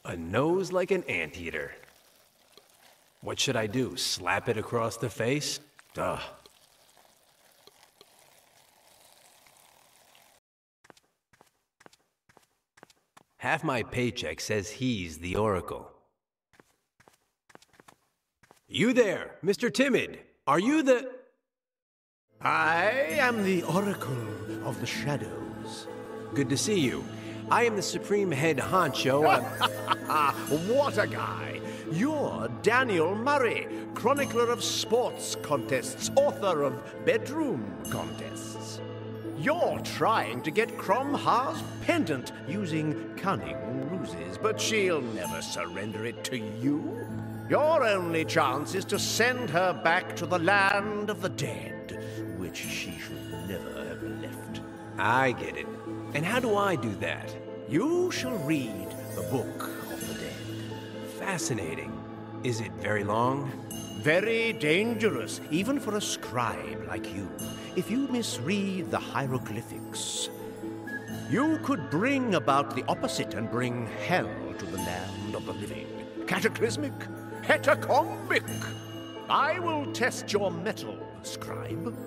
A nose like an anteater. What should I do? Slap it across the face? Duh. Half my paycheck says he's the Oracle. You there, Mr. Timid. Are you the... I am the Oracle of the Shadows. Good to see you. I am the Supreme Head Honcho. What a guy! You're Daniel Murray, chronicler of sports contests, author of bedroom contests. You're trying to get Cromha's pendant using cunning ruses, but she'll never surrender it to you. Your only chance is to send her back to the land of the dead, which she should never have left. I get it. And how do I do that? You shall read the Book of the Dead. Fascinating. Is it very long? Very dangerous, even for a scribe like you, if you misread the hieroglyphics. You could bring about the opposite and bring hell to the land of the living. Cataclysmic, hetacombic. I will test your mettle, scribe.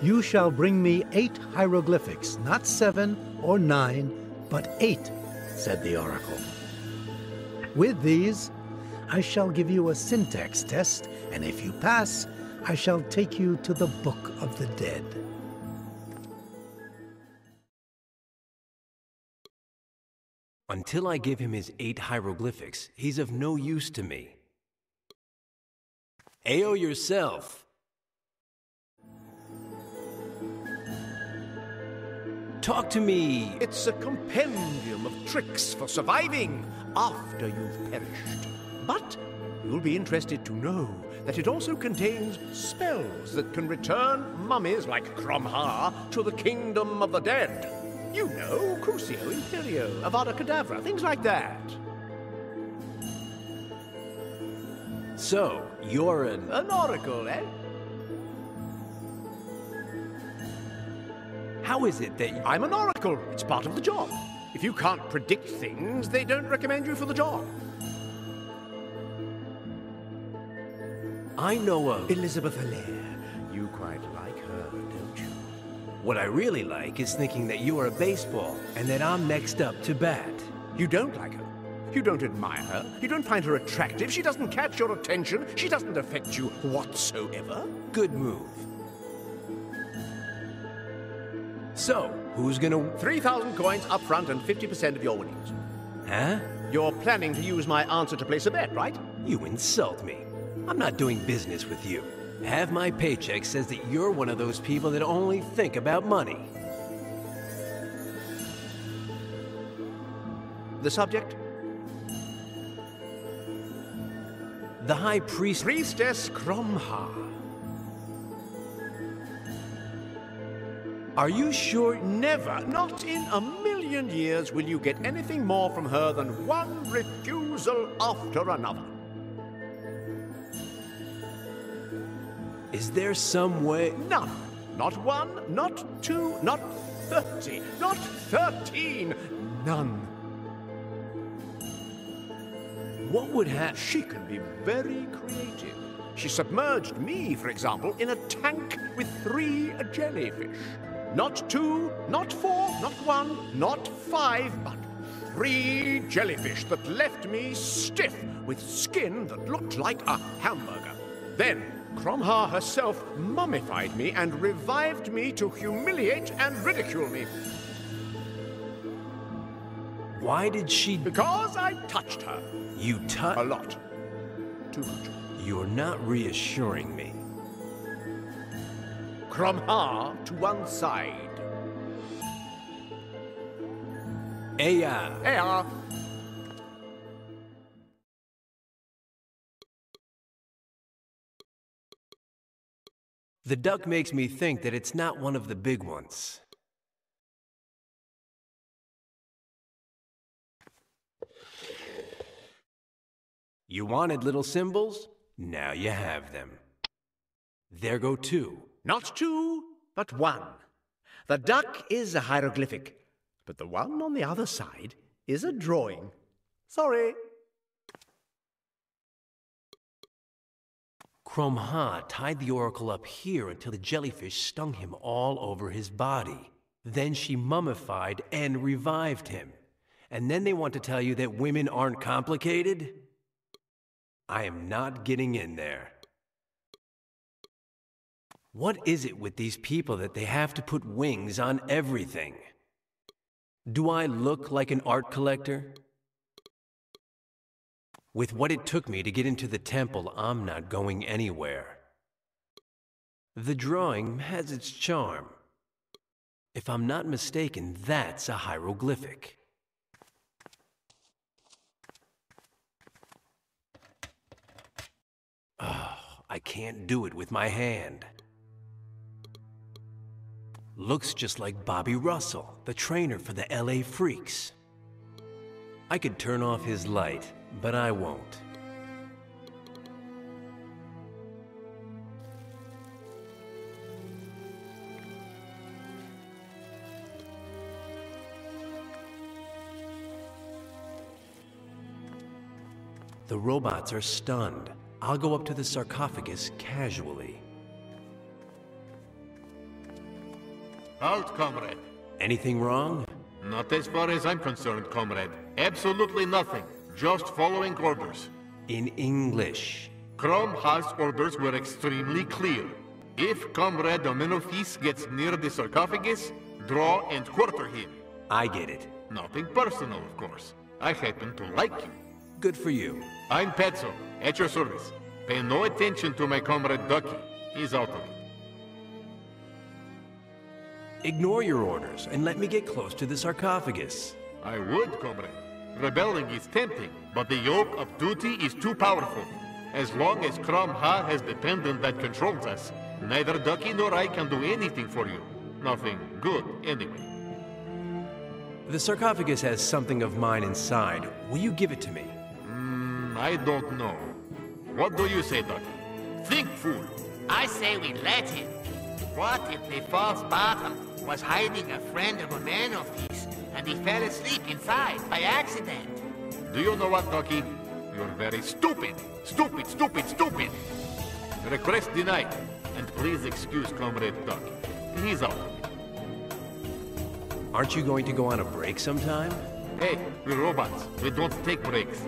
You shall bring me 8 hieroglyphics, not 7 or 9, but 8, said the oracle. With these, I shall give you a syntax test, and if you pass, I shall take you to the Book of the Dead. Until I give him his 8 hieroglyphics, he's of no use to me. Ayo yourself. Talk to me. It's a compendium of tricks for surviving after you've perished. But you'll be interested to know that it also contains spells that can return mummies like Cromha to the kingdom of the dead. You know, Crucio, Imperio, Avada Kedavra, things like that. So, you're An oracle, eh? How is it that I'm an oracle. It's part of the job. If you can't predict things, they don't recommend you for the job. I know of... Elizabeth Hilaire. You quite like her, don't you? What I really like is thinking that you are a baseball and that I'm next up to bat. You don't like her. You don't admire her. You don't find her attractive. She doesn't catch your attention. She doesn't affect you whatsoever. Good move. So, who's gonna... 3,000 coins up front and 50% of your winnings. Huh? You're planning to use my answer to place a bet, right? You insult me. I'm not doing business with you. Half my paycheck says that you're one of those people that only think about money. The subject? The High Priest... Priestess Cromha. Are you sure? Never, not in a million years, will you get anything more from her than one refusal after another. Is there some way... None. Not 1, not 2, not 30, not 13. None. What would happen? She can be very creative. She submerged me, for example, in a tank with 3 jellyfish. Not 2, not 4, not 1, not 5, but 3 jellyfish that left me stiff with skin that looked like a hamburger. Then Cromha herself mummified me and revived me to humiliate and ridicule me. Why did she... Because I touched her. You A lot. Too much. You're not reassuring me. Cromha to one side. Aya. Aya. The duck makes me think that it's not one of the big ones. You wanted little symbols? Now you have them. There go 2. Not 2, but 1. The duck is a hieroglyphic, but the one on the other side is a drawing. Sorry. Chrome-Ha tied the oracle up here until the jellyfish stung him all over his body. Then she mummified and revived him. And then they want to tell you that women aren't complicated? I am not getting in there. What is it with these people that they have to put wings on everything? Do I look like an art collector? With what it took me to get into the temple, I'm not going anywhere. The drawing has its charm. If I'm not mistaken, that's a hieroglyphic. Oh, I can't do it with my hand. Looks just like Bobby Russell, the trainer for the LA Freaks. I could turn off his light, but I won't. The robots are stunned. I'll go up to the sarcophagus casually. Halt, comrade. Anything wrong? Not as far as I'm concerned, comrade. Absolutely nothing. Just following orders. In English. Chrome-Ha's orders were extremely clear. If Comrade Dominophis gets near the sarcophagus, draw and quarter him. I get it. Nothing personal, of course. I happen to like you. Good for you. I'm Petzo, at your service. Pay no attention to my comrade Ducky. He's out of it. Ignore your orders and let me get close to the sarcophagus. I would, comrade. Rebelling is tempting, but the yoke of duty is too powerful. As long as Chrome-Ha has the pendant that controls us, neither Ducky nor I can do anything for you. Nothing good, anyway. The sarcophagus has something of mine inside. Will you give it to me? I don't know. What do you say, Ducky? Think, fool! I say we let him. What if the false bottom was hiding a friend of a man of his, and he fell asleep inside by accident? Do you know what, Ducky? You're very stupid. Stupid, stupid, stupid! Request denied. And please excuse Comrade Ducky. He's out. Aren't you going to go on a break sometime? Hey, we're robots. We don't take breaks.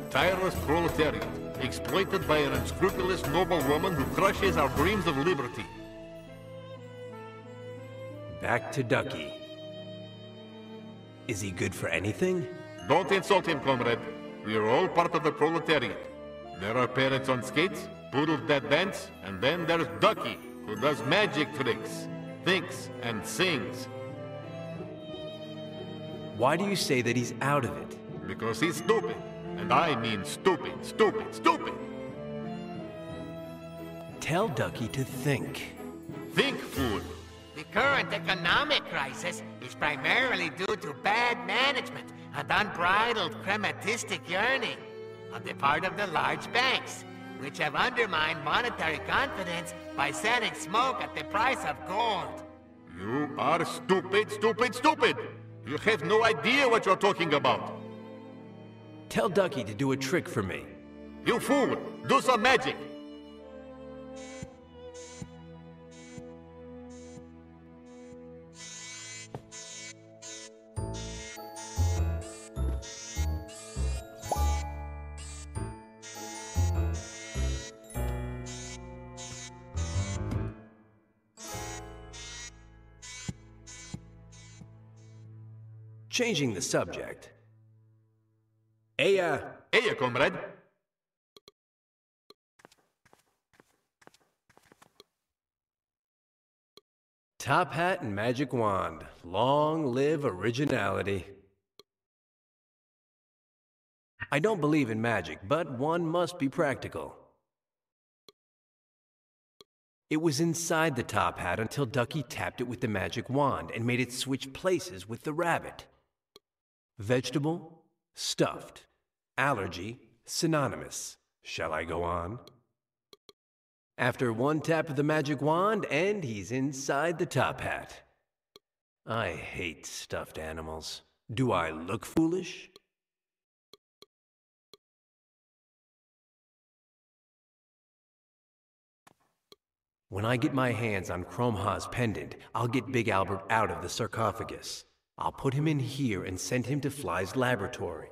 Tireless proletariat, exploited by an unscrupulous noblewoman who crushes our dreams of liberty. Back to Ducky. Is he good for anything? Don't insult him, comrade. We are all part of the proletariat. There are parrots on skates, poodles that dance, and then there's Ducky, who does magic tricks, thinks, and sings. Why do you say that he's out of it? Because he's stupid. And I mean stupid, stupid, stupid! Tell Ducky to think. Think, fool! The current economic crisis is primarily due to bad management and unbridled crematistic yearning on the part of the large banks, which have undermined monetary confidence by selling smoke at the price of gold. You are stupid, stupid, stupid! You have no idea what you're talking about! Tell Ducky to do a trick for me. You fool! Do some magic! Changing the subject. Hey, comrade. Top hat and magic wand. Long live originality. I don't believe in magic, but one must be practical. It was inside the top hat until Ducky tapped it with the magic wand and made it switch places with the rabbit. Vegetable, stuffed. Allergy, synonymous. Shall I go on? After one tap of the magic wand, and he's inside the top hat. I hate stuffed animals. Do I look foolish? When I get my hands on Chrome Ha's pendant, I'll get Big Albert out of the sarcophagus. I'll put him in here and send him to Fly's laboratory.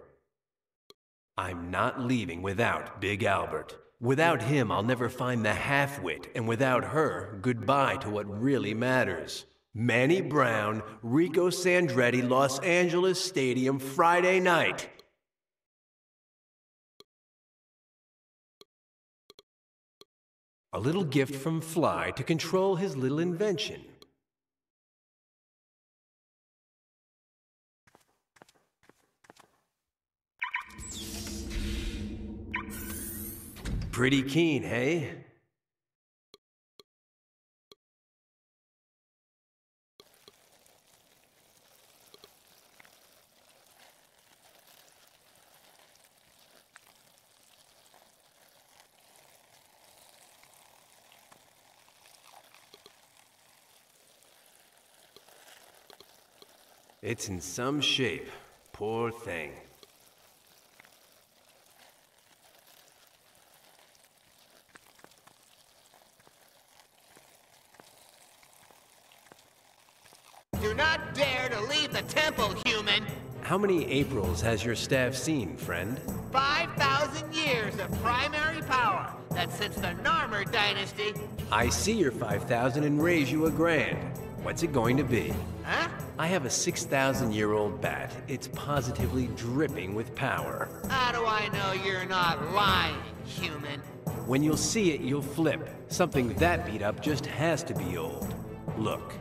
I'm not leaving without Big Albert. Without him, I'll never find the half-wit, and without her, goodbye to what really matters. Manny Brown, Rico Sandretti, Los Angeles Stadium, Friday night. A little gift from Fly to control his little invention. Pretty keen, hey? It's in some shape. Poor thing. Do not dare to leave the temple, human! How many Aprils has your staff seen, friend? 5,000 years of primary power that since the Narmer dynasty. I see your 5,000 and raise you a grand. What's it going to be? Huh? I have a 6,000-year-old bat. It's positively dripping with power. How do I know you're not lying, human? When you'll see it, you'll flip. Something that beat up just has to be old. Look.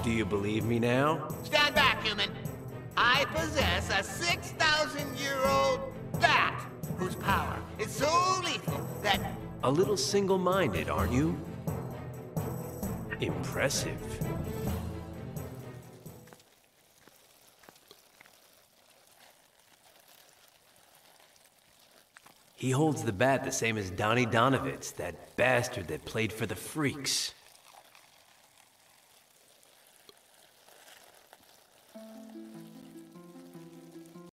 Do you believe me now? Stand back, human. I possess a 6,000-year-old bat whose power is so lethal that... A little single-minded, aren't you? Impressive. He holds the bat the same as Donnie Donovitz, that bastard that played for the Freaks.